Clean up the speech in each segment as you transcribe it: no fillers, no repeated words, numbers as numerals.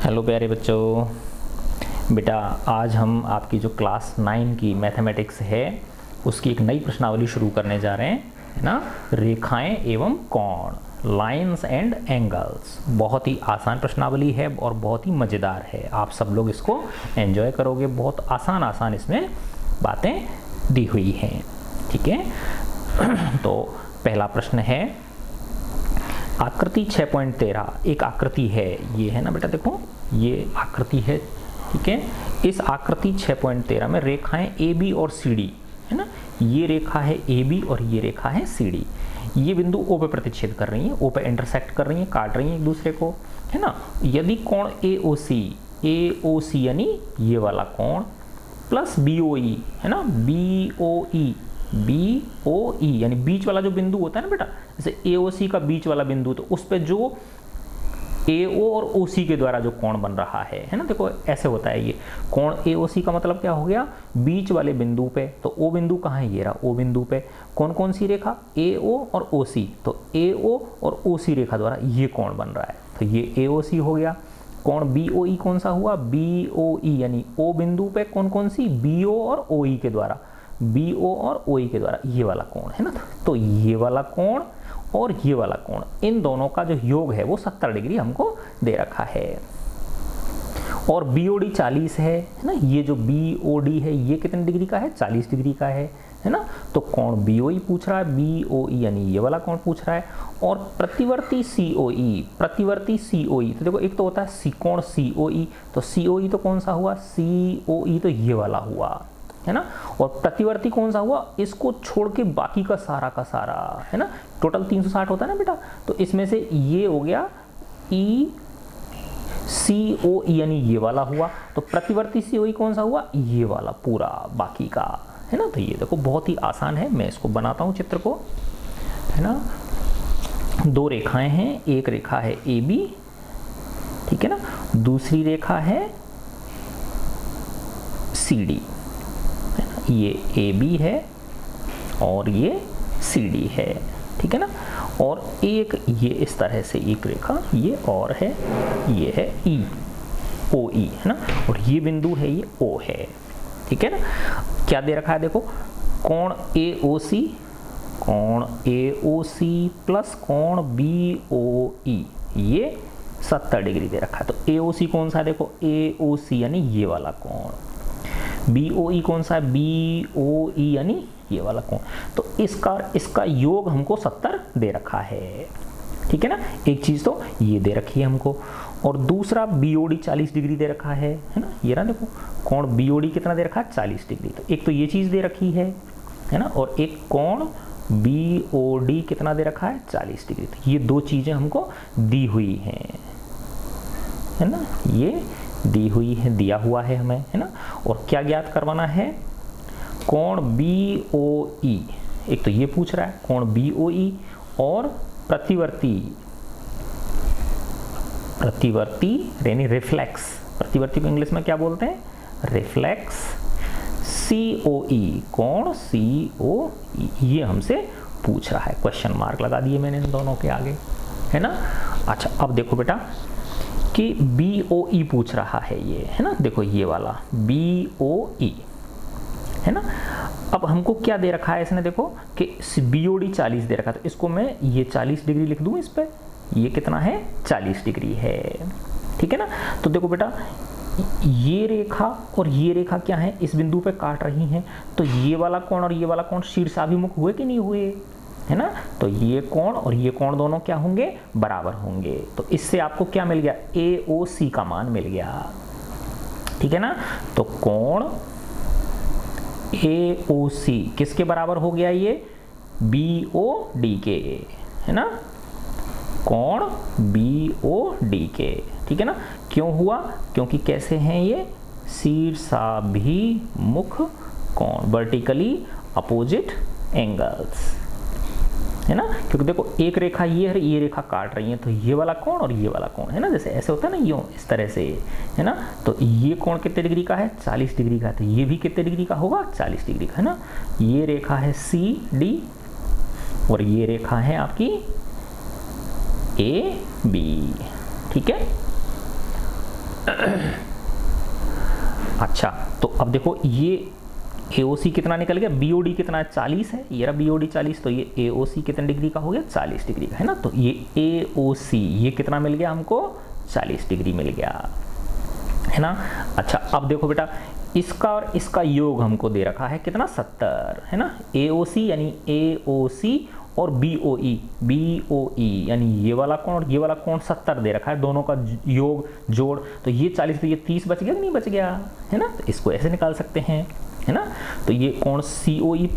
Hello प्यारे बच्चों। बेटा आज हम आपकी जो क्लास 9 की मैथमेटिक्स है उसकी एक नई प्रश्नावली शुरू करने जा रहे हैं, है ना। रेखाएं एवं कोण, लाइंस एंड एंगल्स। बहुत ही आसान प्रश्नावली है और बहुत ही मज़ेदार है। आप सब लोग इसको एंजॉय करोगे। बहुत आसान इसमें बातें दी हुई हैं, ठीक है। तो पहला प्रश्न है, आकृति 6.13 एक आकृति है, ये है ना बेटा, देखो ये आकृति है, ठीक है। इस आकृति 6.13 में रेखाएं ए बी और सी डी, है ना। ये रेखा है ए बी और ये रेखा है सी डी। ये बिंदु ओ पे प्रतिच्छेद कर रही हैं, ओ पे इंटरसेक्ट कर रही हैं, काट रही हैं एक दूसरे को, है ना। यदि कोण ए ओ सी यानी ये वाला कोण प्लस बी ओ ई, है ना, बी ओ ई यानी बीच वाला जो बिंदु होता है ना बेटा, जैसे ए ओ सी का बीच वाला बिंदु, तो उस पे जो ए ओ और ओ सी के द्वारा जो कोण बन रहा है ना, देखो ऐसे होता है ये कोण ए ओ सी का मतलब क्या हो गया, बीच वाले बिंदु पे। तो ओ बिंदु कहाँ है, ये रहा ओ बिंदु पे कौन कौन सी रेखा, ए ओ और ओ सी। तो ए ओ और ओ सी रेखा द्वारा ये कोण बन रहा है, तो ये ए ओ सी हो गया। कोण बी ओ ई कौन सा हुआ, बी ओ ई यानी ओ बिंदु पे कौन कौन सी, बी ओ और ओ ई के द्वारा, बी ओ और ओ ई के द्वारा ये वाला कोण, है ना। तो ये वाला कोण और ये वाला कोण, इन दोनों का जो योग है वो 70 डिग्री हमको दे रखा है। और बीओडी 40 है ना। ये जो बीओडी है ये कितने डिग्री का है, 40 डिग्री का है ना। तो कोण बीओई पूछ रहा है, बीओई यानी ये वाला कोण पूछ रहा है। और प्रतिवर्ती सीओई, तो देखो एक तो होता है कोण सीओई, तो सीओई तो कौन सा हुआ, सीओई तो ये वाला हुआ, है ना। और प्रतिवर्ती कौन सा हुआ, इसको छोड़ के बाकी का सारा, है ना। टोटल 360 होता है ना बेटा, तो इसमें से ये हो गया ई सी ओ यानी ये वाला हुआ। तो प्रतिवर्ती सी ओ कौन सा हुआ, ये वाला पूरा बाकी का, है ना। तो ये देखो बहुत ही आसान है, मैं इसको बनाता हूं चित्र को, है ना। दो रेखाएं हैं, एक रेखा है ए बी, ठीक है ना, दूसरी रेखा है सी डी, ये ए बी है और ये सी डी है, ठीक है ना। और एक ये इस तरह से एक रेखा ये और है, ये है ई ओ ई, है ना। और ये बिंदु है ये ओ है, ठीक है ना। क्या दे रखा है देखो, कोण ए ओ सी प्लस कोण बी ओ ई, ये 70 डिग्री दे रखा है। तो ए ओ सी कौन सा है, देखो ए ओ सी यानी ये वाला कोण, बी ओ ई कौन सा है, बी ओ ई यानी ये वाला कोण। तो इसका योग हमको 70 दे रखा है, ठीक है ना। एक चीज तो ये दे रखी है हमको, और दूसरा बीओडी 40 डिग्री दे रखा है ना। ये ना देखो कोण बीओडी कितना दे रखा है, 40 डिग्री। तो एक तो ये चीज दे रखी है ना, और एक कोण बीओडी कितना दे रखा है, 40 डिग्री। तो ये दो चीजें हमको दी हुई हैं, है ना, ये दी हुई है, दिया हुआ है हमें, है ना। और क्या ज्ञात करवाना है, कोण बी ओ ई, एक तो ये पूछ रहा है कोण बी ओ ई, और प्रतिवर्ती यानी रिफ्लेक्स, प्रतिवर्ती को इंग्लिश में क्या बोलते हैं, रिफ्लेक्स सी ओ ई, कोण सी ओ ई, ये हमसे पूछ रहा है। क्वेश्चन मार्क लगा दिए मैंने इन दोनों के आगे, है ना। अच्छा अब देखो बेटा कि बी ओ ई पूछ रहा है ये, है ना, देखो ये वाला बी ओ ई, है ना। अब हमको क्या दे रखा है इसने, देखो कि बी ओ डी 40 दे रखा है, तो इसको मैं ये 40 डिग्री लिख दूं इस पे, ये कितना है 40 डिग्री है, ठीक है ना। तो देखो बेटा ये रेखा और ये रेखा क्या है, इस बिंदु पे काट रही हैं, तो ये वाला कोण और ये वाला कोण शीर्षाभिमुख हुए कि नहीं हुए, है ना। तो ये कोण और ये कोण दोनों क्या होंगे, बराबर होंगे। तो इससे आपको क्या मिल गया, ए ओ सी का मान मिल गया, ठीक है ना। तो कोण ए ओ सी किसके बराबर हो गया, ये बी ओ डी के, है ना, कोण बी ओ डी के, ठीक है ना। क्यों हुआ, क्योंकि कैसे हैं ये शीर्षाभिमुख कोण, वर्टिकली अपोजिट एंगल्स, है ना। क्योंकि देखो एक रेखा ये है, ये रेखा काट रही है, तो ये वाला कोण और ये वाला कोण, है ना, जैसे ऐसे होता है ना, यूं इस तरह से, है ना। तो ये कोण कितने डिग्री का है, 40 डिग्री का है, तो ये भी कितने डिग्री का होगा, 40 डिग्री का, है ना। ये रेखा है सी डी और ये रेखा है आपकी ए बी, ठीक है। अच्छा, तो अब देखो ये AOC कितना निकल गया, BOD कितना है 40 है, ये रहा BOD 40, तो ये AOC कितने डिग्री का हो गया 40 डिग्री का, है ना। तो ये AOC ये कितना मिल गया हमको 40 डिग्री मिल गया, है ना। अच्छा, अब देखो बेटा इसका और इसका योग हमको दे रखा है कितना 70, है ना। AOC यानी AOC और BOE यानी ये वाला कोण और ये वाला कोण 70 दे रखा है, दोनों का योग जोड़, तो ये 40 तो ये 30 बच गया कि नहीं बच गया, है ना। तो इसको ऐसे निकाल सकते हैं, है ना। तो ये कोण COE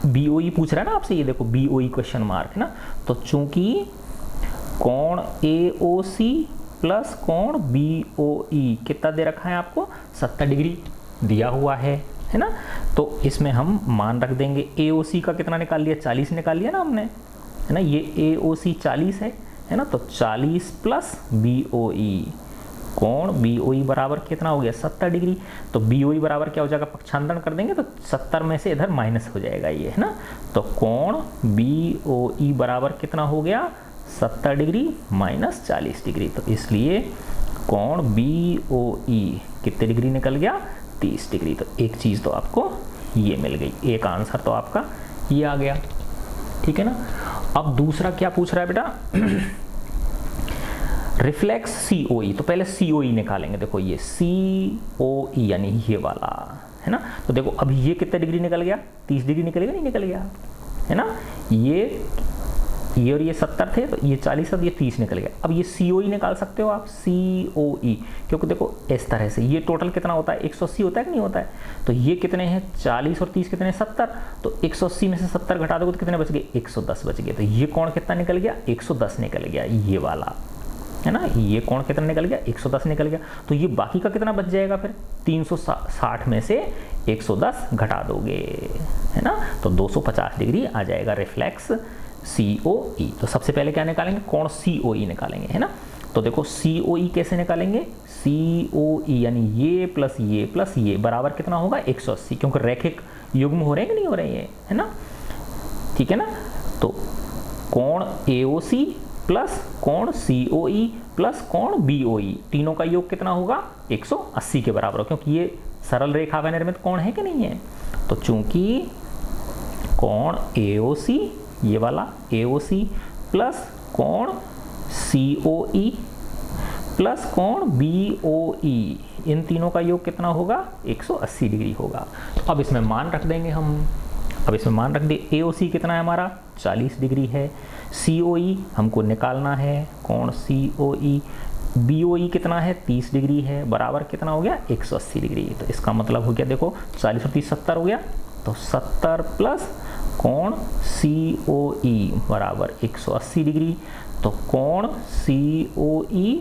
BOE पूछ रहा है ना आपसे, ये देखो BOE क्वेश्चन मार्क, है ना। तो चूंकि कोण AOC प्लस कोण BOE कितना दे रखा है आपको 70 डिग्री दिया हुआ है ना। तो इसमें हम मान रख देंगे, AOC का कितना निकाल लिया 40 निकाल लिया ना हमने, है ना। ये AOC 40 है ना। तो 40 प्लस BOE, कोण BOE बराबर कितना हो गया 70 डिग्री। तो BOE बराबर क्या हो जाएगा, पक्षांतरण कर देंगे तो 70 में से इधर माइनस हो जाएगा ये, है ना। तो कोण BOE बराबर कितना हो गया 70 डिग्री माइनस 40 डिग्री। तो इसलिए कोण BOE कितने डिग्री निकल गया 30 डिग्री। तो एक चीज़ तो आपको ये मिल गई, एक आंसर तो आपका ये आ गया, ठीक है ना। अब दूसरा क्या पूछ रहा है बेटा, रिफ्लेक्स COE। तो पहले COE निकालेंगे, देखो ये COE यानी ये वाला, है ना। तो देखो अभी ये कितने डिग्री निकल गया 30 डिग्री निकलेगा नहीं निकल गया, है ना। ये और ये 70 थे, तो ये 40 था, तो ये 30 निकल गया। अब ये COE निकाल सकते हो आप, COE, क्योंकि देखो इस तरह से ये टोटल कितना होता है 180 होता है कि नहीं होता है। तो ये कितने हैं 40 और 30 कितने 70, तो 180 में से 70 घटा दोगे तो कितने बच गए 110 बच गए। तो ये कोण कितना निकल गया 110 निकल गया, ये वाला, है ना। ये कोण कितना निकल गया 110 निकल गया। तो ये बाकी का कितना बच जाएगा फिर 360 में से 110 घटा दोगे, है ना। तो 250 डिग्री आ जाएगा रिफ्लेक्स COE। तो सबसे पहले क्या निकालेंगे, कोण COE निकालेंगे, है ना। तो देखो COE कैसे निकालेंगे, COE यानी ये प्लस ये बराबर कितना होगा 180, क्योंकि रैखिक युग्म हो रहे हैं कि नहीं हो रहे हैं, है ना, ठीक है ना। तो कोण AOC प्लस कोण COE प्लस कोण BOE तीनों का योग कितना होगा 180 के बराबर, क्योंकि ये सरल रेखा में निर्मित कोण है कि नहीं है। तो चूंकि कोण AOC ये वाला AOC प्लस कोण COE प्लस कोण BOE इन तीनों का योग कितना होगा 180 डिग्री होगा। तो अब इसमें मान रख देंगे हम, अब इसमें मान रख दे AOC कितना है हमारा 40 डिग्री है, COE हमको निकालना है कोण COE, BOE कितना है 30 डिग्री है, बराबर कितना हो गया 180 डिग्री। तो इसका मतलब हो गया देखो 40 और 30 70 हो गया, तो 70 प्लस कोण COE बराबर 180 डिग्री। तो कोण COE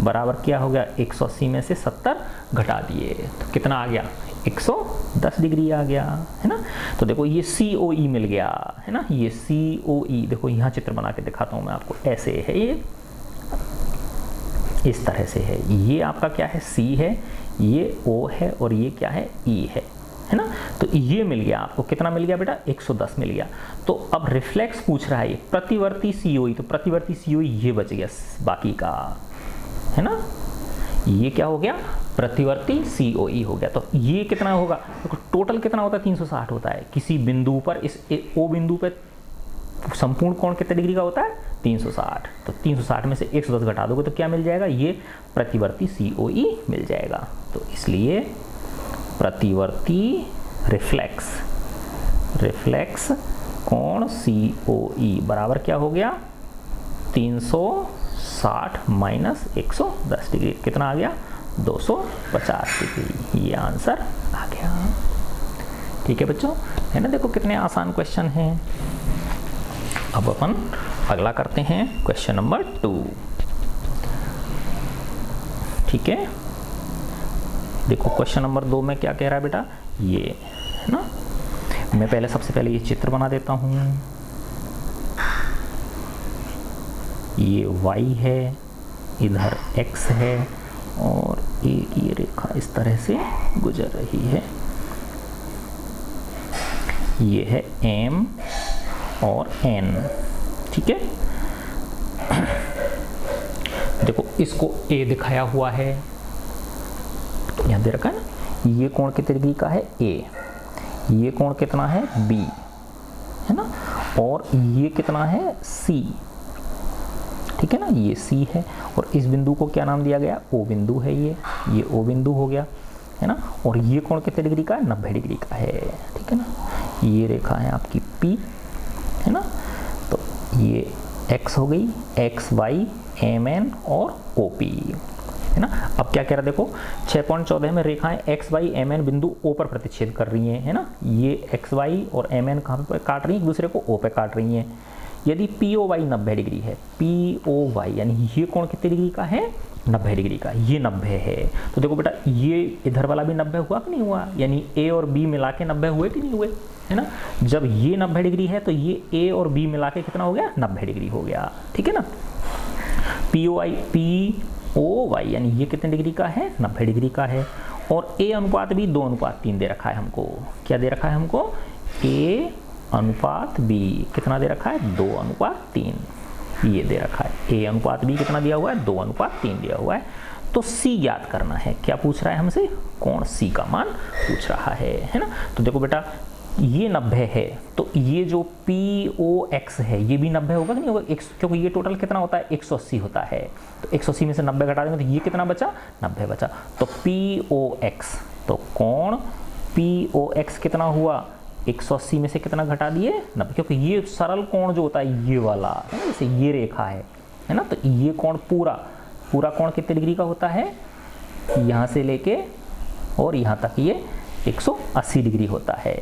बराबर क्या हो गया 180 में से 70 घटा दिए तो कितना आ गया 110 डिग्री आ गया, है ना। तो देखो ये COE मिल गया, है ना। ये COE देखो यहाँ चित्र बना के दिखाता हूँ मैं आपको, ऐसे है ये, इस तरह से है। ये आपका क्या है C है, ये O है और ये क्या है E है ना। तो ये मिल गया आपको, कितना मिल गया बेटा 110 मिल गया। तो अब रिफ्लेक्स पूछ रहा है ये प्रतिवर्ती COE, तो प्रतिवर्ती COE ये बच गया बाकी का, है ना। ये क्या हो गया प्रतिवर्ती COE हो गया। तो ये कितना होगा, तो टोटल कितना होता है 360 होता है। किसी बिंदु पर इस O बिंदु पर संपूर्ण कोण कितने डिग्री का होता है 360, तो 360 में से 110 घटा दोगे तो क्या मिल जाएगा, ये प्रतिवर्ती COE मिल जाएगा। तो इसलिए प्रतिवर्ती रिफ्लेक्स कोण COE बराबर क्या हो गया 360 माइनस 110 डिग्री, कितना आ गया 250 डिग्री। ये आंसर आ गया, ठीक है बच्चों, है ना। देखो कितने आसान क्वेश्चन हैं। अब अपन अगला करते हैं क्वेश्चन नंबर 2, ठीक है। देखो क्वेश्चन नंबर 2 में क्या कह रहा है बेटा, ये है ना। मैं पहले सबसे पहले ये चित्र बना देता हूँ, ये y है, इधर x है और एक ये रेखा इस तरह से गुजर रही है, ये है m और n, ठीक है। देखो इसको ए दिखाया हुआ है, यहाँ दे रखा है ना, ये कोण कितने डिग्री का है ए, ये कोण कितना है बी, है ना, और ये कितना है सी, ठीक है ना, ये सी है, और इस बिंदु को क्या नाम दिया गया, ओ बिंदु है, ये ओ बिंदु हो गया, है ना, और ये कोण कितने डिग्री का है, 90 डिग्री का है, ठीक है ना, ये रेखा है आपकी पी, है ना, तो ये एक्स हो गई, एक्स वाई एम एन और ओ पी, है ना। अब क्या कह रहा है देखो 6.14 में रेखाएं एक्स वाई एम एन बिंदु ओ पर प्रतिच्छेद कर रही हैं, है ना, ये एक्स वाई और एम एन कहाँ पे काट रही हैं, एक दूसरे को ओ पे काट रही हैं। यदि पी ओ वाई 90 डिग्री है, पी ओ वाई यानी ये कोण कितने डिग्री का है, 90 डिग्री का, ये 90 है, तो देखो बेटा ये इधर वाला भी 90 हुआ कि नहीं हुआ, यानी ए और बी मिला के 90 हुए कि नहीं हुए, है ना। जब ये 90 डिग्री है तो ये ए और बी मिला के कितना हो गया, 90 डिग्री हो गया, ठीक है ना। पी ओ वाई यानी ये कितने डिग्री का है, 90 डिग्री का है, और ए अनुपात भी 2:3 दे रखा है हमको, क्या दे रखा है हमको, ए अनुपात बी कितना दे रखा है, 2:3, ये दे रखा है, ए अनुपात बी कितना दिया हुआ है, 2:3 दिया हुआ है। तो सी ज्ञात करना है, क्या पूछ रहा है हमसे, कोण सी का मान पूछ रहा है ना। तो देखो बेटा ये 90 है, तो ये जो पी ओ एक्स है ये भी 90 होगा कि नहीं होगा, क्योंकि ये टोटल कितना होता है, 180 होता है, तो 180 में से 90 घटा देंगे तो ये कितना बचा, 90 बचा, तो पी ओ एक्स, तो कोण पी ओ एक्स कितना हुआ, 180 में से कितना घटा दिए, 90, क्योंकि ये सरल कोण जो होता है ये वाला है ना, जैसे ये रेखा है ना, तो ये कोण पूरा कोण कितने डिग्री का होता है, यहाँ से लेके और यहाँ तक ये 180 डिग्री होता है,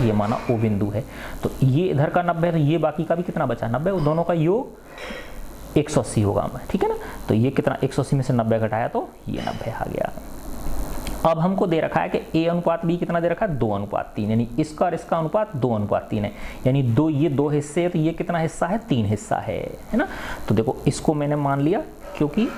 ये माना ओ बिंदु है, तो ये इधर का 90 है, तो ये बाकी का भी कितना बचा, 90, दोनों का योग 180 होगा, ठीक है ना। तो ये कितना 180 में से 90 घटाया तो ये 90 आ गया। अब हमको दे रखा है कि ए अनुपात बी कितना दे रखा है, 2:3, यानी इसका और इसका अनुपात 2:3 है, यानी ये दो हिस्से है, तो ये कितना हिस्सा है, 3 हिस्सा है ना। तो देखो इसको मैंने मान लिया, क्योंकि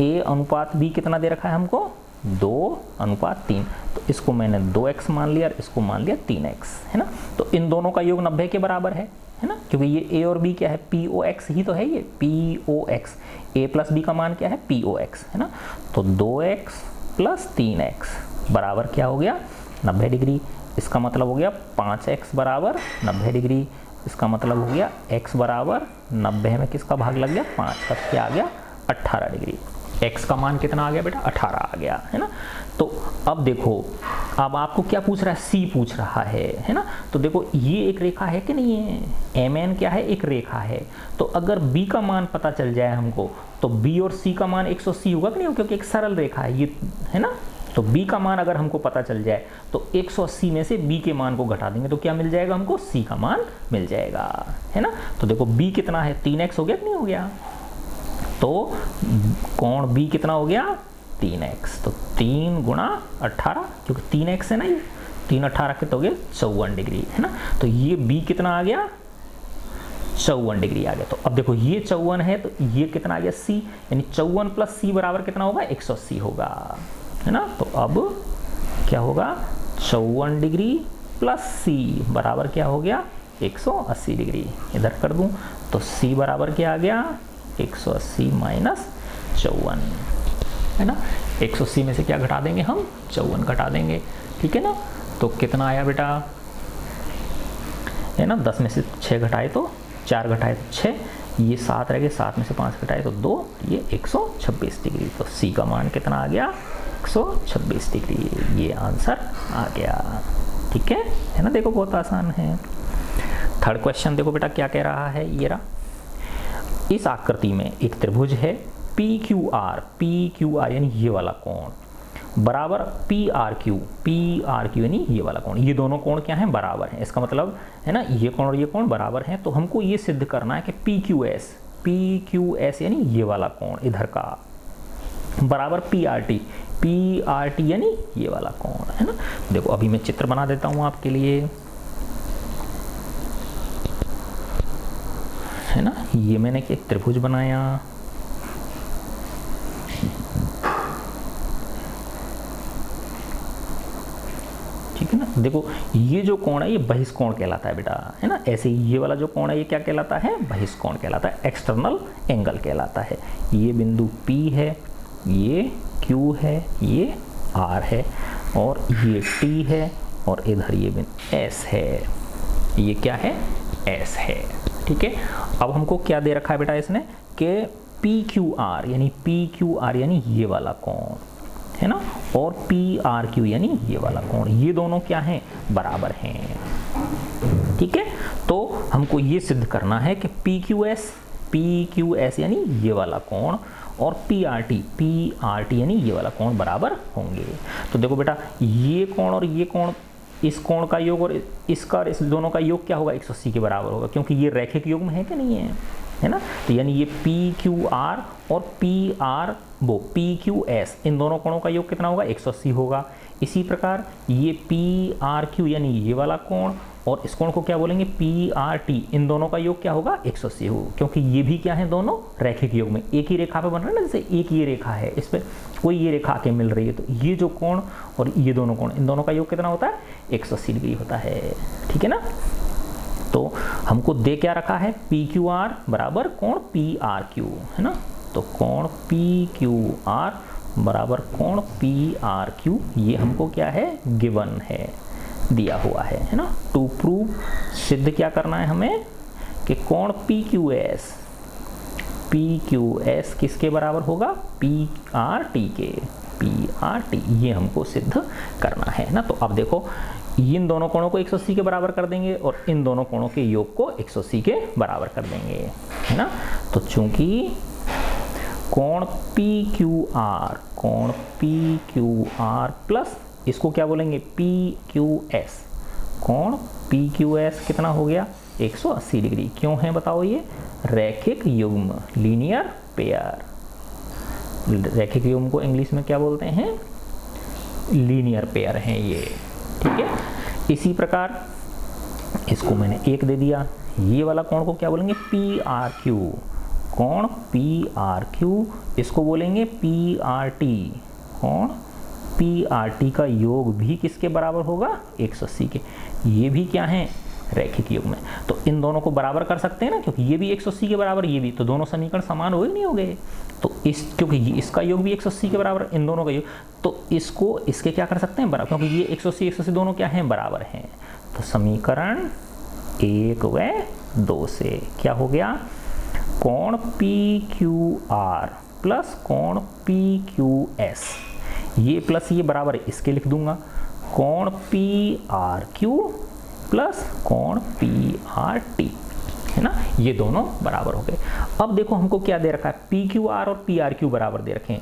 ए अनुपात बी कितना दे रखा है हमको, 2:3, तो इसको मैंने 2x मान लिया और इसको मान लिया 3x, है ना। तो इन दोनों का योग 90 के बराबर है ना, क्योंकि ये a और b क्या है, पी ओ एक्स ही तो है, ये p o x, a plus b का मान क्या है, पी ओ एक्स, है ना। तो 2x प्लस 3x बराबर क्या हो गया, 90 डिग्री, इसका मतलब हो गया 5x बराबर 90 डिग्री, इसका मतलब हो गया x बराबर 90 में किसका भाग लग गया, 5 का, क्या आ गया, 18 डिग्री। x का मान कितना आ गया बेटा, 18 आ गया, है ना। तो अब देखो, अब आपको क्या पूछ रहा है, c पूछ रहा है ना। तो देखो ये एक रेखा है कि नहीं है, mn क्या है, एक रेखा है, तो अगर b का मान पता चल जाए हमको, तो b और c का मान 180 होगा कि नहीं होगा, क्योंकि एक सरल रेखा है ये, है ना। तो b का मान अगर हमको पता चल जाए तो 180 में से b के मान को घटा देंगे तो क्या मिल जाएगा हमको, c का मान मिल जाएगा, है ना। तो देखो b कितना है, 3x हो गया कि नहीं हो गया, तो कोण b कितना हो गया, 3x, तो 3 गुणा 18, क्योंकि 3x है ना, ये 3 18 के तो हो गए 54 डिग्री, है ना। तो ये b कितना आ गया, 54 डिग्री आ गया। तो अब देखो ये 54 है, तो ये कितना आ गया, c, यानी 54 प्लस c बराबर कितना होगा, 180 होगा, है ना। तो अब क्या होगा, 54 डिग्री प्लस c बराबर क्या हो गया, 180 डिग्री, इधर कर दूं तो c बराबर क्या आ गया, 180 माइनस 54, है ना। 180 में से क्या घटा देंगे हम, 54 घटा देंगे, ठीक है ना। तो कितना आया बेटा, है ना, 10 में से 6 घटाए तो 4 घटाए तो 6, ये 7 रह गए, 7 में से 5 घटाए तो 2, ये 126 डिग्री। तो सी का मान कितना आ गया, 126 डिग्री, ये आंसर आ गया, ठीक है ना। देखो बहुत आसान है। थर्ड क्वेश्चन देखो बेटा क्या कह रहा है, ये रहा, इस आकृति में एक त्रिभुज है PQR यानी ये वाला कोण बराबर PRQ यानी ये वाला कोण, ये दोनों कोण क्या हैं, बराबर हैं, इसका मतलब है ना ये कोण और ये कोण बराबर हैं। तो हमको ये सिद्ध करना है कि PQS यानी ये वाला कोण इधर का बराबर PRT यानी ये वाला कोण, है ना। देखो अभी मैं चित्र बना देता हूँ आपके लिए, है ना। ये मैंने एक त्रिभुज बनाया, ठीक है ना, देखो ये जो कोण है ये बहिष्कोण कहलाता है बेटा, है ना। ऐसे ही ये वाला जो कोण है ये क्या कहलाता है, बहिष्कोण कहलाता है, एक्सटर्नल एंगल कहलाता है। ये बिंदु P है, ये Q है, ये R है, और ये T है, और इधर ये बिंदु S है, ये क्या है, S है। ठीक है, अब हमको क्या दे रखा है बेटा इसने कि PQR यानी PQR यानी ये वाला कोण, है ना, और PRQ यानी ये वाला कोण, ये दोनों क्या हैं, बराबर हैं। ठीक है, तो हमको ये सिद्ध करना है कि PQS यानी ये वाला कोण और PRT यानी ये वाला कोण बराबर होंगे। तो देखो बेटा ये कोण और ये कोण, इस कोण का योग और इसका और इस दोनों का योग क्या होगा, 180 के बराबर होगा, क्योंकि ये रैखिक युग्म है कि नहीं है ना। तो यानी ये PQR और PQS इन दोनों कोणों का योग कितना होगा, 180 होगा। इसी प्रकार ये PRQ यानी ये वाला कोण और इस कोण को क्या बोलेंगे, PRT, इन दोनों का योग क्या होगा, 180 होगा, क्योंकि ये भी क्या है, दोनों रैखिक योग में एक ही रेखा पे बन रहे हैं ना। जैसे एक ये रेखा है, इस पे कोई ये रेखा आके मिल रही है, तो ये जो कोण और ये दोनों कोण, इन दोनों का योग कितना होता है, 180 डिग्री होता है। ठीक है ना, तो हमको दे क्या रखा है, PQR बराबर कोण PRQ, है ना। तो कोण PQR बराबर कोण PRQ, ये हमको क्या है, गिवन है, दिया हुआ है ना। टू प्रूव, सिद्ध क्या करना है हमें कि कोण PQS किसके बराबर होगा, PRT के, PRT, ये हमको सिद्ध करना है ना। तो अब देखो इन दोनों कोणों को 180 के बराबर कर देंगे और इन दोनों कोणों के योग को 180 के बराबर कर देंगे, है ना। तो चूंकि कोण PQR प्लस इसको क्या बोलेंगे, PQS, कोण PQS कितना हो गया, 180 डिग्री। क्यों है बताओ, ये रैखिक युग्म, लीनियर पेयर। रैखिक युग्म को इंग्लिश में क्या बोलते हैं, लीनियर पेयर हैं ये। ठीक है, इसी प्रकार इसको मैंने 1 दे दिया। ये वाला कोण को क्या बोलेंगे, PRQ, कोण PRQ, इसको बोलेंगे PRT, कोण PRT का योग भी किसके बराबर होगा, 180 के। ये भी क्या है, रैखिक युग्म में, तो इन दोनों को बराबर कर सकते हैं ना, क्योंकि ये भी 180 के बराबर, ये भी, तो दोनों समीकरण समान हो ही नहीं हो गए। तो क्योंकि इसका योग भी 180 के बराबर, इन दोनों का योग, तो इसको इसके क्या कर सकते हैं, बराबर, क्योंकि ये 180 दोनों क्या हैं, बराबर हैं। तो समीकरण 1 व 2 से क्या हो गया, कोण PQR प्लस कोण PQS, ये प्लस ये बराबर है, इसके लिख दूंगा, कोण PRQ प्लस कोण PRT, है ना, ये दोनों बराबर हो गए। अब देखो हमको क्या दे रखा है, PQR और PRQ बराबर दे रखे हैं।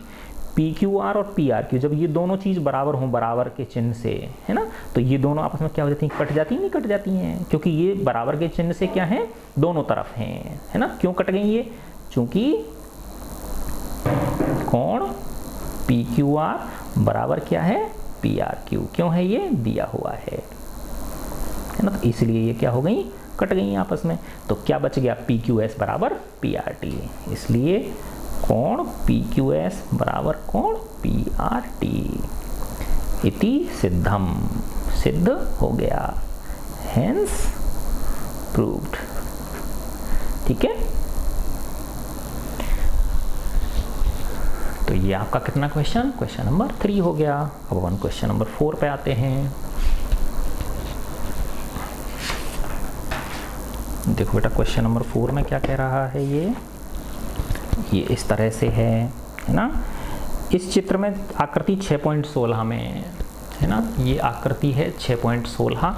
PQR और PRQ जब ये दोनों चीज बराबर हों, बराबर के चिन्ह से, है ना, तो ये दोनों आपस में क्या हो जाती हैं, कट जाती हैं, नहीं कट जाती हैं, क्योंकि ये बराबर के चिन्ह से क्या है, दोनों तरफ हैं, है ना। क्यों कट गई ये, चूंकि कोण PQR बराबर क्या है, PRQ, क्यों है, ये दिया हुआ है ना, तो इसलिए ये क्या हो गई, कट गई आपस में। तो क्या बच गया, PQS बराबर PRT, इसलिए कोण PQS बराबर कोण PRT इति सिद्धम, सिद्ध हो गया, हेंस प्रूव्ड। ठीक है, तो ये आपका कितना क्वेश्चन नंबर 3 हो गया। अब हम क्वेश्चन नंबर 4 पे आते हैं। देखो बेटा क्वेश्चन नंबर 4 में क्या कह रहा है, ये इस तरह से है ना। इस चित्र में आकृति 6.16 में है ना, ये आकृति है 6.16,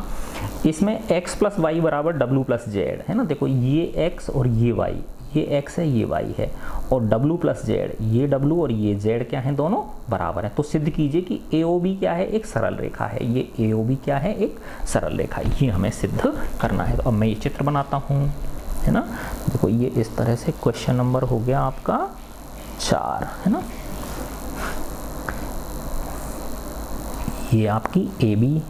इसमें x प्लस वाई बराबर w प्लस जेड, है ना। देखो ये x और ये y, ये x है ये y है, और w प्लस जेड, ये w और ये z क्या है, दोनों बराबर है। तो सिद्ध कीजिए कि AOB क्या है, एक सरल रेखा है, ये AOB क्या है, एक सरल रेखा, ये हमें सिद्ध करना है। तो अब मैं ये चित्र बनाता हूँ, है ना। देखो ये इस तरह से क्वेश्चन नंबर हो गया आपका 4, है ना। ये आपकी AB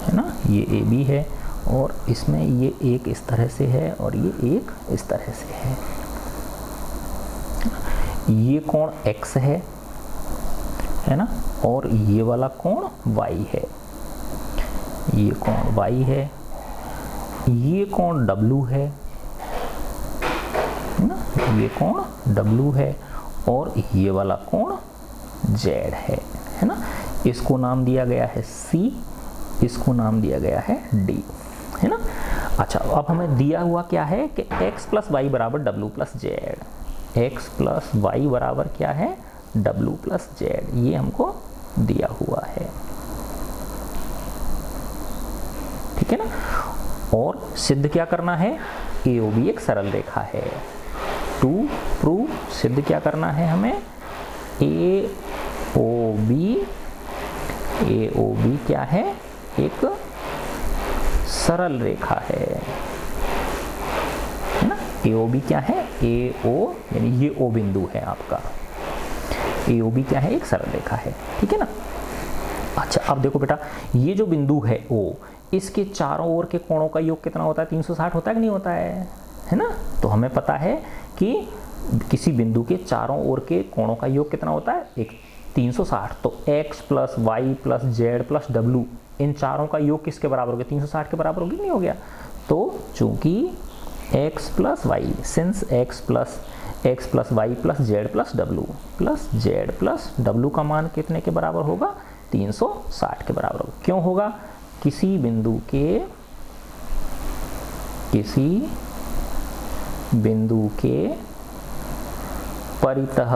है ना, ये AB है, और इसमें ये एक इस तरह से है और ये एक इस तरह से है। ये कोण x है ना, और ये वाला कोण y है। ये कोण y है, ये कोण w है ना, ये कोण w है और ये वाला कोण z है ना। इसको नाम दिया गया है c, इसको नाम दिया गया है d, है ना। अच्छा, अब हमें दिया हुआ क्या है कि x प्लस वाई बराबर w plus z, x plus y बराबर क्या है w प्लस जेड, ये हमको दिया हुआ है, ठीक है ना। और सिद्ध क्या करना है, AOB एक सरल रेखा है। टू प्रूव, सिद्ध क्या करना है हमें, AOB क्या है, एक सरल रेखा है ना। AOB क्या है, AO यानी ये O बिंदु है आपका, AOB क्या है, एक सरल रेखा है, ठीक है ना। अच्छा, अब देखो बेटा, ये जो बिंदु है O, इसके चारों ओर के कोणों का योग कितना होता है, 360 होता है कि नहीं होता है ना। तो हमें पता है कि किसी बिंदु के चारों ओर के कोणों का योग कितना होता है, एक 360। तो x plus y plus z plus डब्ल्यू, इन चारों का योग किसके बराबर हो गया, 360 के बराबर हो गया, नहीं हो गया। तो चूंकि x plus y, since x plus y plus z plus डब्ल्यू का मान कितने के बराबर होगा, 360 के बराबर होगा। क्यों होगा, किसी बिंदु के परितः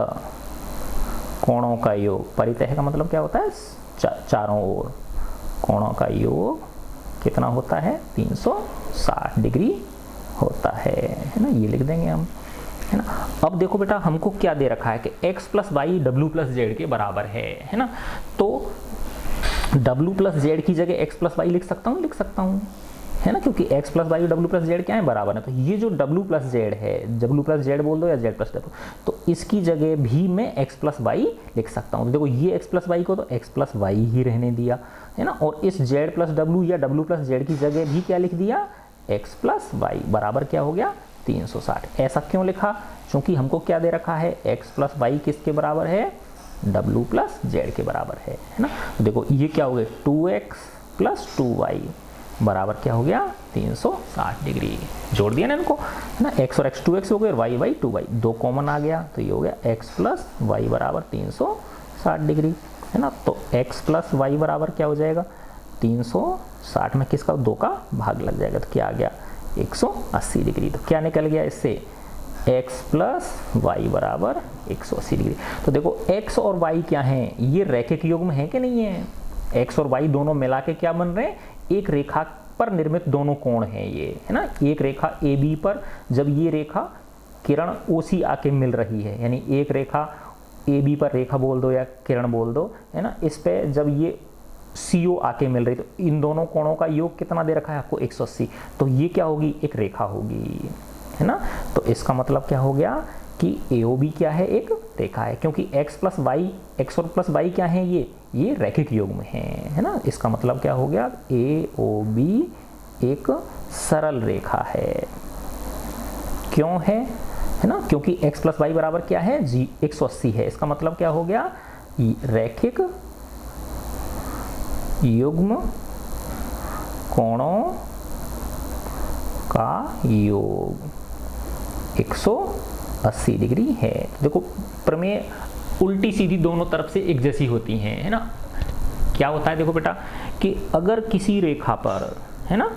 कोणों का योग, परितः का मतलब क्या होता है, चारों ओर कोणों का योग कितना होता है, 360 डिग्री होता है ना। ये लिख देंगे हम, है ना। अब देखो बेटा, हमको क्या दे रखा है कि x प्लस वाई डब्ल्यू प्लस जेड के बराबर है ना। तो w प्लस जेड की जगह x प्लस वाई लिख सकता हूँ, है ना, क्योंकि x plus y w plus z क्या है, बराबर है। तो ये जो w प्लस जेड है, w प्लस जेड बोल दो या z प्लस w, तो इसकी जगह भी मैं x प्लस वाई लिख सकता हूँ। तो देखो, ये x प्लस वाई को तो x प्लस वाई ही रहने दिया, है ना। और इस z प्लस w या w प्लस जेड की जगह भी क्या लिख दिया, x प्लस वाई बराबर क्या हो गया, 360। ऐसा क्यों लिखा, क्योंकि हमको क्या दे रखा है, x प्लस वाई किसके बराबर है, w प्लस जेड के बराबर है ना। तो देखो, ये क्या हो गया, 2x प्लस 2y बराबर क्या हो गया, 360 डिग्री। जोड़ दिया ना इनको, है ना। x और x 2x हो गए, y 2y, दो कॉमन आ गया, तो ये हो गया x प्लस वाई बराबर 360 डिग्री, है ना। तो x प्लस वाई बराबर क्या हो जाएगा, 360 में किसका, 2 का भाग लग जाएगा, तो क्या आ गया, 180 डिग्री। तो क्या निकल गया इससे, x प्लस वाई बराबर 180 डिग्री। तो देखो, x और y क्या हैं, ये रैखिक युग्म है कि नहीं है, x और y दोनों मिला के क्या बन रहे हैं, एक रेखा पर निर्मित दोनों कोण हैं ये, है ना। एक रेखा AB पर जब ये रेखा किरण OC आके मिल रही है, यानी एक रेखा AB पर रेखा बोल दो या किरण बोल दो, है ना, इस पे जब ये CO आके मिल रही, तो इन दोनों कोणों का योग कितना दे रखा है आपको, 180। तो ये क्या होगी, एक रेखा होगी, है ना। तो इसका मतलब क्या हो गया कि AOB क्या है, एक रेखा है, क्योंकि x प्लस वाई, x और प्लस वाई क्या है, ये रैखिक युग्म है ना। इसका मतलब क्या हो गया, AOB एक सरल रेखा है। क्यों है ना, क्योंकि x प्लस वाई बराबर क्या है, 180 है। इसका मतलब क्या हो गया, रैखिक युग्म कोणों का योग 180 डिग्री है। देखो, प्रमेय उल्टी सीधी दोनों तरफ से एक जैसी होती हैं, है ना। क्या होता है, देखो बेटा, कि अगर किसी रेखा पर, है ना,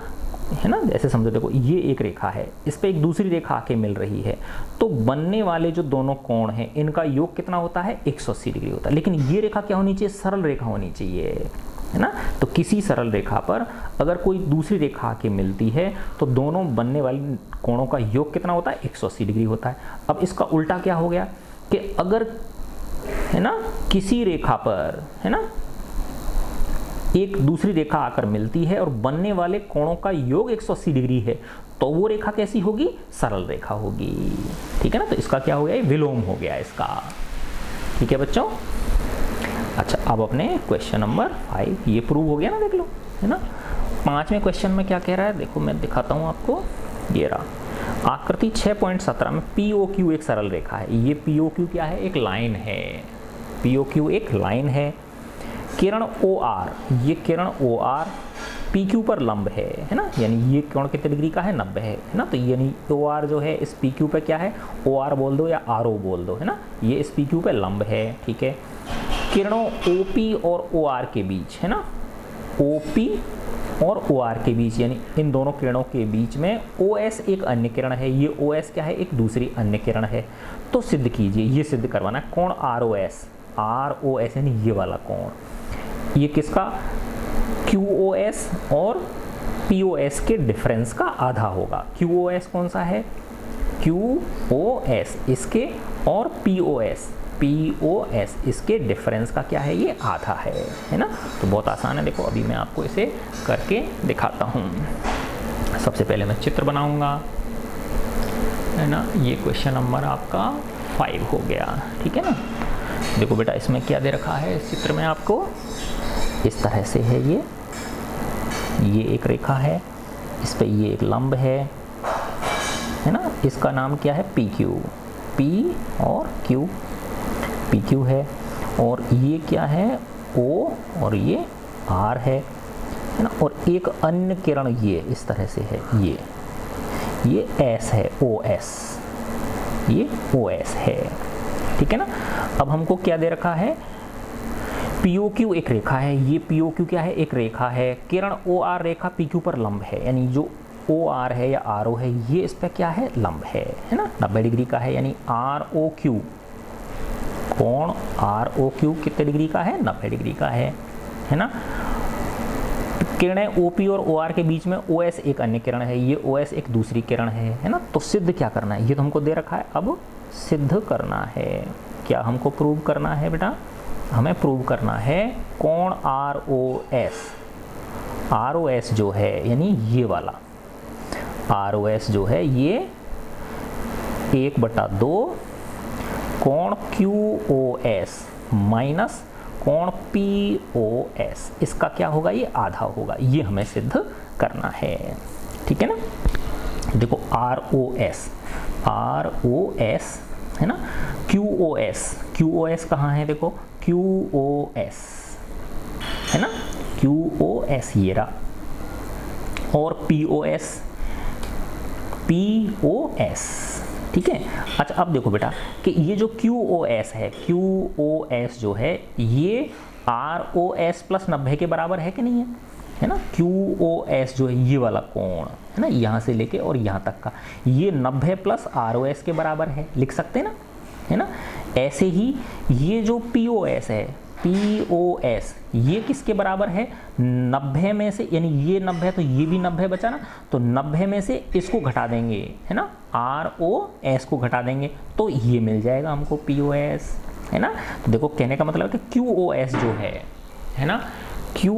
ऐसे समझो, देखो ये एक रेखा है, इस पे एक दूसरी रेखा आके मिल रही है, तो बनने वाले जो दोनों कोण हैं, इनका योग कितना होता है, 180 डिग्री होता है। लेकिन ये रेखा क्या होनी चाहिए, सरल रेखा होनी चाहिए, है ना। तो किसी सरल रेखा पर अगर कोई दूसरी रेखा आके मिलती है, तो दोनों बनने वाले कोणों का योग कितना होता है, 180 डिग्री होता है। अब इसका उल्टा क्या हो गया, कि अगर, है ना, किसी रेखा पर, है ना, एक दूसरी रेखा आकर मिलती है और बनने वाले कोणों का योग 180 डिग्री है, तो वो रेखा कैसी होगी, सरल रेखा होगी, ठीक है ना। तो इसका क्या हो गया, विलोम हो गया इसका, ठीक है बच्चों। अच्छा, अब अपने क्वेश्चन नंबर 5, ये प्रूव हो गया ना, देख लो, है ना। 5वें क्वेश्चन में क्या कह रहा है, देखो मैं दिखाता हूँ आपको, ये रहा आकृति 6.17 में POQ एक सरल रेखा है। ये POQ क्या है, एक लाइन है, POQ एक लाइन है। किरण OR, ये किरण OR पी क्यू पर लंब है ना, यानी ये कोण कितने डिग्री का है, 90 है ना। तो यानी ओ आर जो है इस पी क्यू पे क्या है, ओ आर बोल दो या आर ओ बोल दो, है ना, ये इस पी क्यू पे लंब है, ठीक है। किरणों ओ पी और ओ आर के बीच, है ना, ओ पी और ओ आर के बीच, यानी इन दोनों किरणों के बीच में ओ एस एक अन्य किरण है, ये ओ एस क्या है, एक दूसरी अन्य किरण है। तो सिद्ध कीजिए, ये सिद्ध करवाना है, कोण आर ओ एस, यानी ये वाला कोण, ये किसका, क्यू ओ एस और पी ओ एस के डिफरेंस का आधा होगा। क्यू ओ एस कौन सा है, क्यू ओ एस इसके, और पी ओ एस इसके डिफरेंस का क्या है, ये आधा है ना। तो बहुत आसान है, देखो अभी मैं आपको इसे करके दिखाता हूँ। सबसे पहले मैं चित्र बनाऊंगा, है ना, ये क्वेश्चन नंबर आपका 5 हो गया, ठीक है ना। देखो बेटा इसमें क्या दे रखा है, इस चित्र में आपको इस तरह से है, ये एक रेखा है, इस पे ये एक लंब है ना, इसका नाम क्या है, पी क्यू, पी और क्यू, पी क्यू है, और ये क्या है, ओ और ये आर है ना, और एक अन्य किरण ये इस तरह से है, ये एस है, ओ एस, ये ओ एस है, ठीक है ना। अब हमको क्या दे रखा है, पी ओ क्यू एक रेखा है, ये पी ओ क्यू क्या है, एक रेखा है, किरण ओ आर रेखा पी क्यू पर लंब है, यानी जो ओ आर है या आर ओ है ये इस पर क्या है, लंब है ना, 90 डिग्री का है, यानी आर ओ क्यू, कोण आर ओ क्यू कितने डिग्री का है, 90 डिग्री का है ना। किरणें ओ पी और ओ आर के बीच में ओ एस एक अन्य किरण है, ये ओ एस एक दूसरी किरण है ना। तो सिद्ध क्या करना है, ये तो हमको दे रखा है, अब सिद्ध करना है, क्या हमको प्रूव करना है बेटा, हमें प्रूव करना है कोण आर ओ एस जो है, यानी ये वाला आर ओ एस जो है, ये 1/2 कोण क्यू ओ एस माइनस कोण पी ओ एस, इसका क्या होगा, ये आधा होगा, ये हमें सिद्ध करना है, ठीक है ना। देखो आर ओ एस है ना, क्यू ओ एस कहाँ है, देखो क्यू ओ एस है ना, क्यू ओ एस ये रहा, और पी ओ एस, ठीक है। अच्छा अब देखो बेटा कि ये जो क्यू ओ एस है, क्यू ओ एस जो है ये आर ओ एस प्लस 90 के बराबर है कि नहीं है ना। क्यू ओ एस जो है ये वाला कोण है ना, यहाँ से लेके और यहाँ तक का, ये 90 प्लस आर ओ एस के बराबर है, लिख सकते हैं ना, है ना। ऐसे ही ये जो पी ओ एस है, पी ओ एस ये किसके बराबर है, 90 में से, यानी ये 90 तो ये भी 90 बचा ना, तो 90 में से इसको घटा देंगे, है ना, आर ओ एस को घटा देंगे तो ये मिल जाएगा हमको पी ओ एस, है ना। तो देखो कहने का मतलब है कि क्यू ओ एस जो है ना, क्यू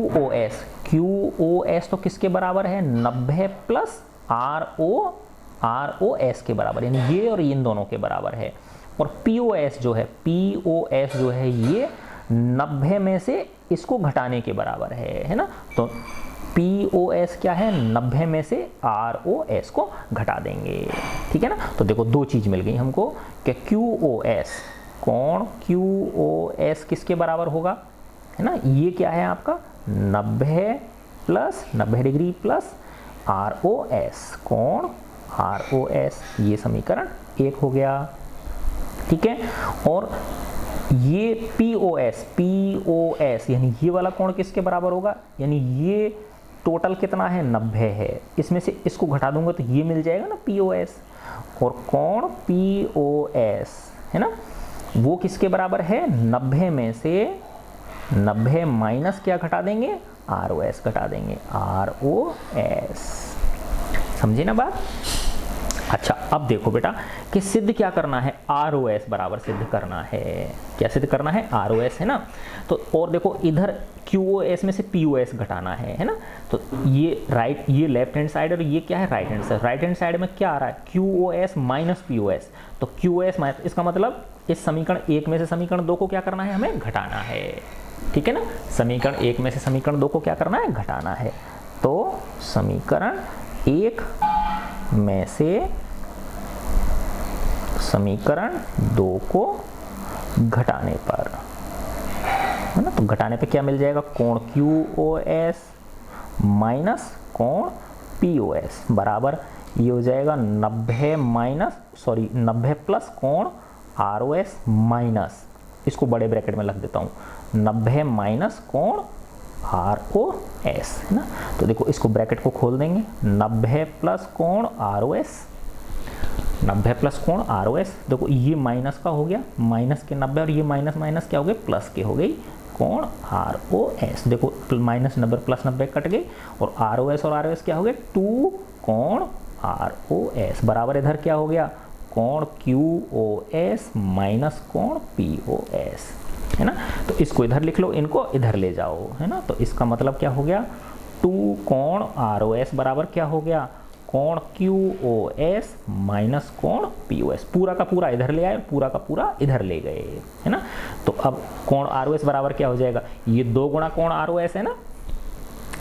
ओ एस तो किसके बराबर है, 90 प्लस आर ओ एस के बराबर, यानी ये और इन दोनों के बराबर है। और पी ओ एस जो है ये 90 में से इसको घटाने के बराबर है ना। तो पी ओ एस क्या है, 90 में से आर ओ एस को घटा देंगे, ठीक है ना। तो देखो दो चीज मिल गई हमको कि क्यू ओ एस, कोण क्यू ओ एस किसके बराबर होगा, है ना, ये क्या है आपका 90 degree plus r o s, कोण आर ओ एस, ये समीकरण 1 हो गया, ठीक है। और ये पी ओ एस यानी ये वाला कोण किसके बराबर होगा, यानी ये टोटल कितना है 90 है, इसमें से इसको घटा दूंगा तो ये मिल जाएगा ना पी ओ एस, और कोण पी ओ एस है ना वो किसके बराबर है, 90 में से 90 माइनस क्या घटा देंगे, आर ओ एस घटा देंगे, आर ओ एस, समझे ना बात। अच्छा अब देखो बेटा कि सिद्ध क्या करना है, आर ओ एस बराबर सिद्ध करना है, क्या सिद्ध करना है, आर ओ एस है ना। तो और देखो इधर क्यू ओ एस में से पी ओ एस घटाना है ना। तो ये लेफ्ट हैंड साइड और ये क्या है, right hand side. Right hand side में क्या आ रहा है, q o s minus p o s, तो क्यू ओ एस माइनस, इसका मतलब इस समीकरण 1 में से समीकरण 2 को क्या करना है, हमें घटाना है, ठीक है ना। समीकरण 1 में से समीकरण 2 को क्या करना है, घटाना है। तो समीकरण 1 में से समीकरण 2 को घटाने पर, है ना, तो घटाने पे क्या मिल जाएगा, कोण क्यू ओ एस माइनस कोण POS बराबर ये हो जाएगा 90 प्लस कोण ROS माइनस, इसको बड़े ब्रैकेट में लग देता हूँ, 90 माइनस कोण ROS है ना। तो देखो इसको ब्रैकेट को खोल देंगे, 90 प्लस कोण ROS, 90 प्लस कोण ROS, देखो ये माइनस का हो गया, माइनस के 90 और ये माइनस माइनस क्या हो गए, प्लस के हो गई कोण ROS। देखो माइनस 90 प्लस 90 कट गए और ROS और ROS क्या हो गए, 2 कोण ROS बराबर इधर क्या हो गया, कोण QOS माइनस कोण POS है ना। तो इसको इधर लिख लो, इनको इधर ले जाओ है ना। तो इसका मतलब क्या हो गया, 2 कोण ROS बराबर क्या हो गया, कोण QOS माइनस कोण POS। पूरा का पूरा इधर ले आए, पूरा का पूरा इधर ले गए है ना। तो अब कोण ROS बराबर क्या हो जाएगा, ये 2 गुणा कोण ROS है ना,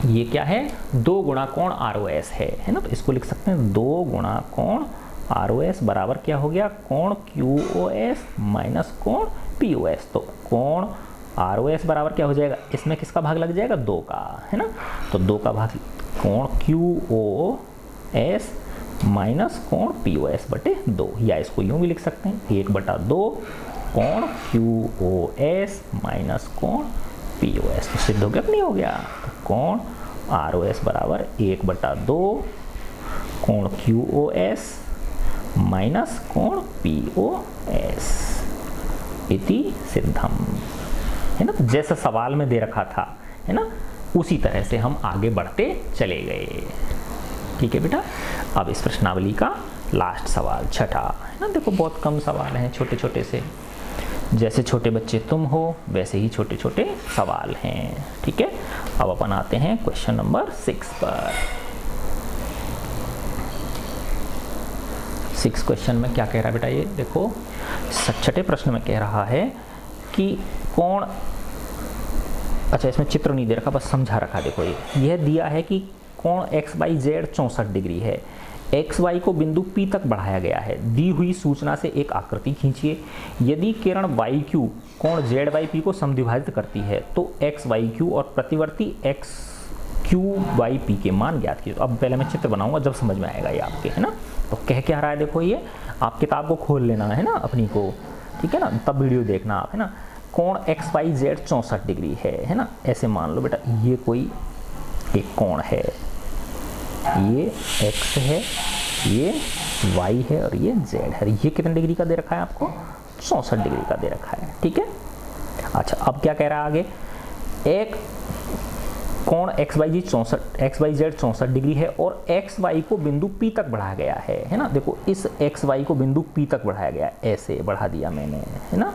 ये क्या है 2 गुणा कोण ROS है ना। तो इसको लिख सकते हैं 2 गुणा कोण ROS बराबर क्या हो गया, कोण QOS माइनस कोण POS। तो कोण ROS बराबर क्या हो जाएगा, इसमें किसका भाग लग जाएगा, 2 का है ना। तो 2 का भाग कोण QOS माइनस कोण POS बटे 2, या इसको यूं भी लिख सकते हैं 1/2 कोण QOS माइनस कोण POS। तो सिद्ध हो गया कि नहीं हो गया, तो कोण ROS बराबर 1/2 कोण QOS माइनस कोण POS इति सिद्धम है ना। जैसा सवाल में दे रखा था है ना, उसी तरह से हम आगे बढ़ते चले गए। ठीक है बेटा, अब इस प्रश्नावली का लास्ट सवाल छठा है ना। देखो बहुत कम सवाल हैं, छोटे छोटे से, जैसे छोटे बच्चे तुम हो वैसे ही छोटे छोटे सवाल हैं। ठीक है, अब अपन आते हैं क्वेश्चन नंबर 6 पर। 6 क्वेश्चन में क्या कह रहा है बेटा, ये देखो छठे प्रश्न में कह रहा है कि कोण, अच्छा इसमें चित्र नहीं दे रखा, बस समझा रखा। देखो यह दिया है कि कोण XYZ 64 डिग्री है, XY को बिंदु P तक बढ़ाया गया है। दी हुई सूचना से एक आकृति खींचिए। यदि किरण YQ कोण ZYP को समद्विभाजित करती है तो XYQ और प्रतिवर्ती XQYP के मान ज्ञात कीजिए। तो अब पहले मैं चित्र बनाऊंगा, जब समझ में आएगा ये आपके है ना। तो कह क्या रहा है, देखो ये आप किताब को खोल लेना है ना अपनी को, ठीक है ना, तब वीडियो देखना आप है ना। कोण XYZ 64 डिग्री है ना। ऐसे मान लो बेटा ये कोई एक कोण है, ये X है, ये Y है और ये Z है। ये कितने डिग्री का दे रखा है आपको, 64 डिग्री का दे रखा है। ठीक है, अच्छा अब क्या कह रहा है आगे, एक कोण XYZ 64 डिग्री है और XY को बिंदु P तक बढ़ाया गया है ना। देखो इस XY को बिंदु P तक बढ़ाया गया है, ऐसे बढ़ा दिया मैंने है ना,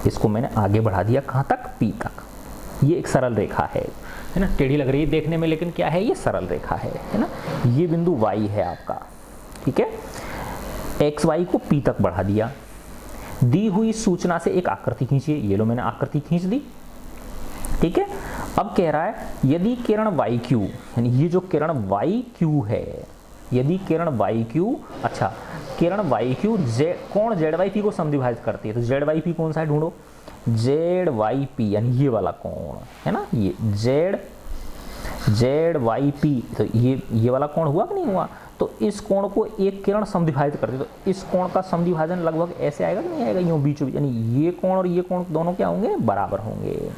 इसको मैंने आगे बढ़ा दिया कहाँ तक, P तक। ये एक सरल रेखा है ना, टेढ़ी लग रही है देखने में लेकिन क्या है, ये सरल रेखा है ना। ये बिंदु Y है आपका, ठीक है। XY को P तक बढ़ा दिया। दी हुई सूचना से एक आकृति खींचिए, ये लो मैंने आकृति खींच दी, ठीक है। अब कह रहा है यदि किरण YQ, यानी ये जो किरण YQ है, यदि किरण YQ, अच्छा किरण YQ कोण ZYP को समद्विभाजित करती है, तो ZYP कौन सा है ढूंढो, ZYP यानी ये वाला कोण है ना, ये ZYP, तो ये वाला कोण हुआ कि नहीं हुआ। तो इस कोण को एक किरण समद्विभाजित करती है, तो इस कोण का समद्विभाजन लगभग ऐसे आएगा कि नहीं आएगा, यूं बीचों बीच, यानी ये कोण और ये कोण दोनों क्या होंगे, बराबर होंगे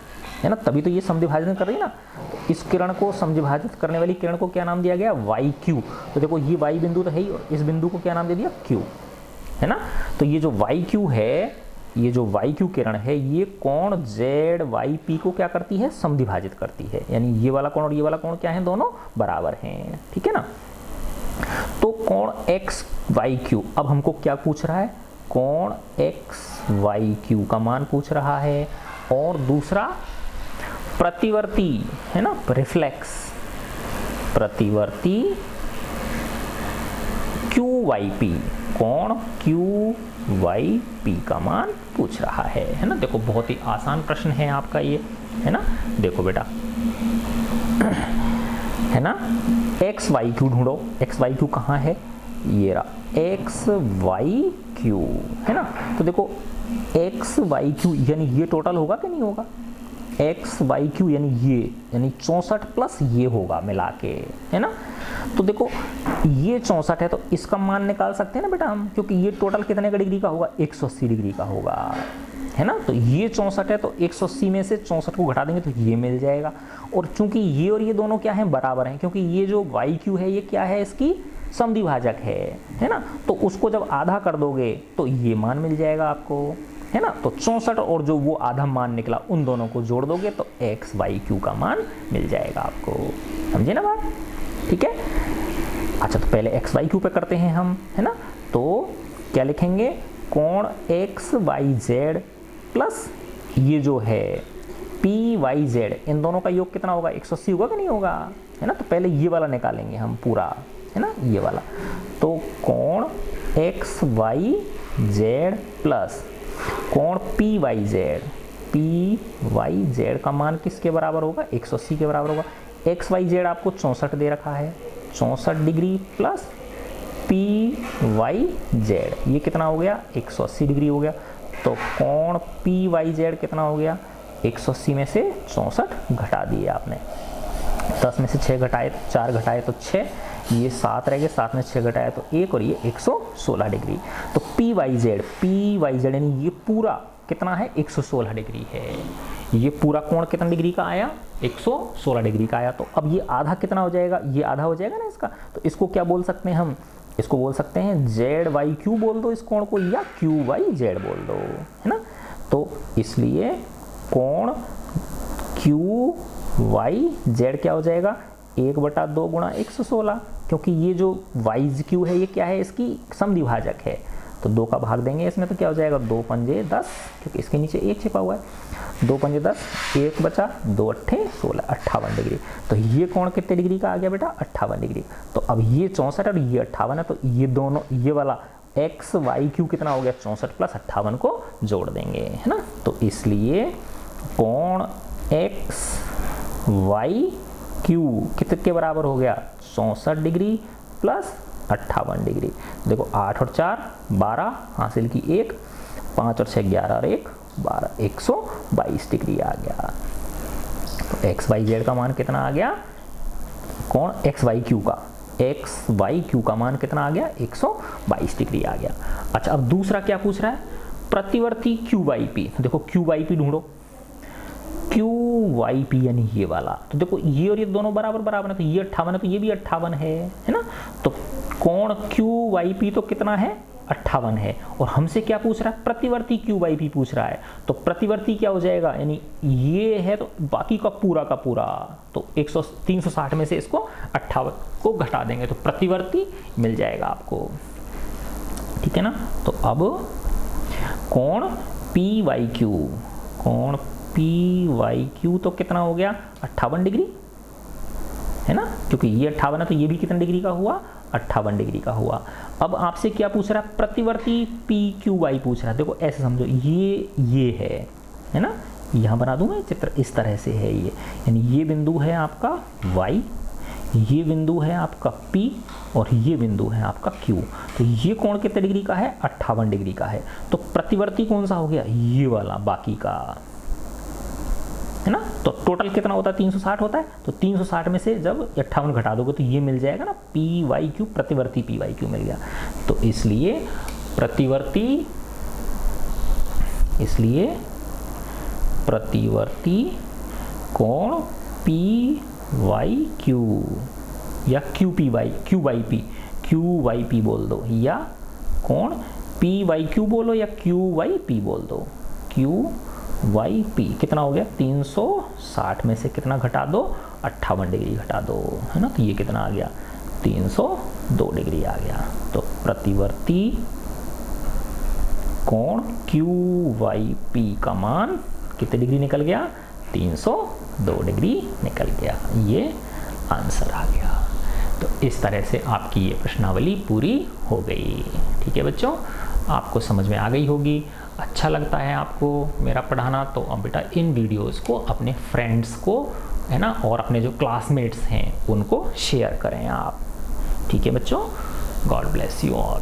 है ना, तभी तो ये समद्विभाजन कर रही है ना। तो इस किरण को समद्विभाजित करने वाली किरण को क्या नाम दिया गया, YQ। तो देखो ये Y बिंदु तो है ही, और इस बिंदु को क्या नाम दे दिया, Q है ना। तो ये जो YQ है, ये जो YQ किरण है, ये कोण ZYP को क्या करती है, समद्विभाजित करती है, यानी ये वाला कोण और ये वाला कोण क्या है, दोनों बराबर हैं, ठीक है ना। तो कोण XYQ, अब हमको क्या पूछ रहा है, कोण XYQ का मान पूछ रहा है, और दूसरा प्रतिवर्ती है ना, रिफ्लेक्स, प्रतिवर्ती QYP, कोण QYP का मान पूछ रहा है ना। देखो बहुत ही आसान प्रश्न है आपका ये है ना। देखो बेटा है ना, XYQ ढूंढो, XYQ कहाँ है, ये रहा XYQ है ना। तो देखो XYQ यानी ये टोटल होगा कि नहीं होगा, एक्स वाई क्यू यानी 64 प्लस ये होगा मिला के, है ना। तो देखो ये 64 है तो इसका मान निकाल सकते हैं ना बेटा हम, क्योंकि ये टोटल कितने का डिग्री का होगा, 180 डिग्री का होगा, है ना। तो ये 64 है तो 180 में से 64 को घटा देंगे तो ये मिल जाएगा। और चूंकि ये और ये दोनों क्या हैं, बराबर हैं, क्योंकि ये जो वाई क्यू है ये क्या है, इसकी समद्विभाजक है ना। तो उसको जब आधा कर दोगे तो ये मान मिल जाएगा आपको, है ना। तो 64 और जो वो आधा मान निकला उन दोनों को जोड़ दोगे तो एक्स वाई क्यू का मान मिल जाएगा आपको, समझे ना बात, ठीक है। अच्छा तो पहले एक्स वाई क्यू पे करते हैं हम, है ना। तो क्या लिखेंगे, कोण एक्स वाई जेड प्लस ये जो है पी वाई जेड, इन दोनों का योग कितना होगा, 180 होगा कि नहीं होगा, है ना। तो पहले ये वाला निकालेंगे हम पूरा, है ना, ये वाला। तो कोण एक्स वाई जेड प्लस कोण पी वाई जेड का मान किसके बराबर होगा, 180 के बराबर होगा। एक्स वाई जेड आपको 64 दे रखा है, 64 degree plus p y z ये कितना हो गया, 180 डिग्री हो गया। तो कोण पी वाई जेड कितना हो गया, 180 में से 64 घटा दिए आपने, 10 में से 6 घटाए, 4 घटाए तो 6, ये 7 रह गए, 7 में 6 घटाए तो 1 और ये 116 डिग्री। तो पी वाई जेड यानी ये पूरा कितना है, 116 डिग्री है। ये पूरा कोण कितना डिग्री का आया, 116 डिग्री का आया। तो अब ये आधा कितना हो जाएगा, ये आधा हो जाएगा ना इसका। तो इसको क्या बोल सकते हैं हम, इसको बोल सकते हैं जेड वाई क्यू बोल दो इस कोण को, या क्यू वाई जेड बोल दो, है ना। तो इसलिए कोण क्यू वाई जेड क्या हो जाएगा, 1/2 गुणा 116, क्योंकि ये जो वाई क्यू है ये क्या है, इसकी समद्विभाजक है। तो 2 का भाग देंगे इसमें तो क्या हो जाएगा, 2 पंजे 10, क्योंकि इसके नीचे 1 छिपा हुआ है, 2 पंजे 10, 1 बचा, 2 अट्ठे 16, 58 डिग्री। तो ये कोण कितने डिग्री का आ गया बेटा, 58 डिग्री। तो अब ये 64 और ये 58 है, तो ये दोनों, ये वाला एक्स वाई क्यू कितना हो गया, 64 प्लस 58 को जोड़ देंगे, है ना। तो इसलिए कोण एक्स वाई क्यू कितने के बराबर हो गया, 64 डिग्री प्लस 58 डिग्री। देखो 8 और 4 12, हासिल की 1, 5 और 6 11 और 1 12, 122 डिग्री आ गया। तो एक्स वाई जेड का मान कितना आ गया, कोण एक्स वाई क्यू का मान कितना आ गया, 122 डिग्री आ गया। अच्छा अब दूसरा क्या पूछ रहा है, प्रतिवर्ती क्यू वाई पी। देखो क्यू वाई पी ढूंढो, क्यू वाई पी यानी ये वाला। तो देखो ये और ये दोनों बराबर है, तो ये 58 है तो ये भी 58 है ना। तो कोण क्यू वाई पी तो कितना है, 58 है। और हमसे क्या पूछ रहा है, प्रतिवर्ती क्यू वाई पी पूछ रहा है। तो प्रतिवर्ती क्या हो जाएगा, यानी ये है तो बाकी का पूरा, तो 360 में से इसको 58 को घटा देंगे तो प्रतिवर्ती मिल जाएगा आपको, ठीक है ना। तो अब कोण पी वाई क्यू तो कितना हो गया, 58 डिग्री, है ना, क्योंकि ये 58 है तो ये भी कितने डिग्री का हुआ, 58 डिग्री का हुआ। अब आपसे क्या पूछ रहा है, प्रतिवर्ती पी क्यू वाई पूछ रहा है। देखो ऐसे समझो, ये है ना, यहाँ बना दूंगा चित्र, इस तरह से है ये, यानी ये बिंदु है आपका y, ये बिंदु है आपका P और ये बिंदु है आपका Q। तो ये कोण कितने डिग्री का है, 58 डिग्री का है। तो प्रतिवर्ती कौन सा हो गया, ये वाला बाकी का, है ना। तो टोटल कितना होता है, 360 होता है। तो 360 में से जब 58 घटा दोगे तो ये मिल जाएगा ना, पी वाई क्यू, प्रतिवर्ती पी वाई क्यू मिल गया। तो इसलिए प्रतिवर्ती कोण पी वाई क्यू या क्यू वाई पी बोल दो, या कोण पी वाई क्यू बोलो या क्यू वाई पी बोल दो। क्यू वाई पी कितना हो गया, 360 में से कितना घटा दो, 58 डिग्री घटा दो, है ना। तो ये कितना आ गया, 302 डिग्री आ गया। तो प्रतिवर्ती कोण क्यू वाई पी का मान कितने डिग्री निकल गया, 302 डिग्री निकल गया। ये आंसर आ गया। तो इस तरह से आपकी ये प्रश्नावली पूरी हो गई, ठीक है बच्चों, आपको समझ में आ गई होगी। अच्छा लगता है आपको मेरा पढ़ाना तो अब बेटा इन वीडियोस को अपने फ्रेंड्स को, है ना, और अपने जो क्लासमेट्स हैं उनको शेयर करें आप, ठीक है बच्चों। God bless you all.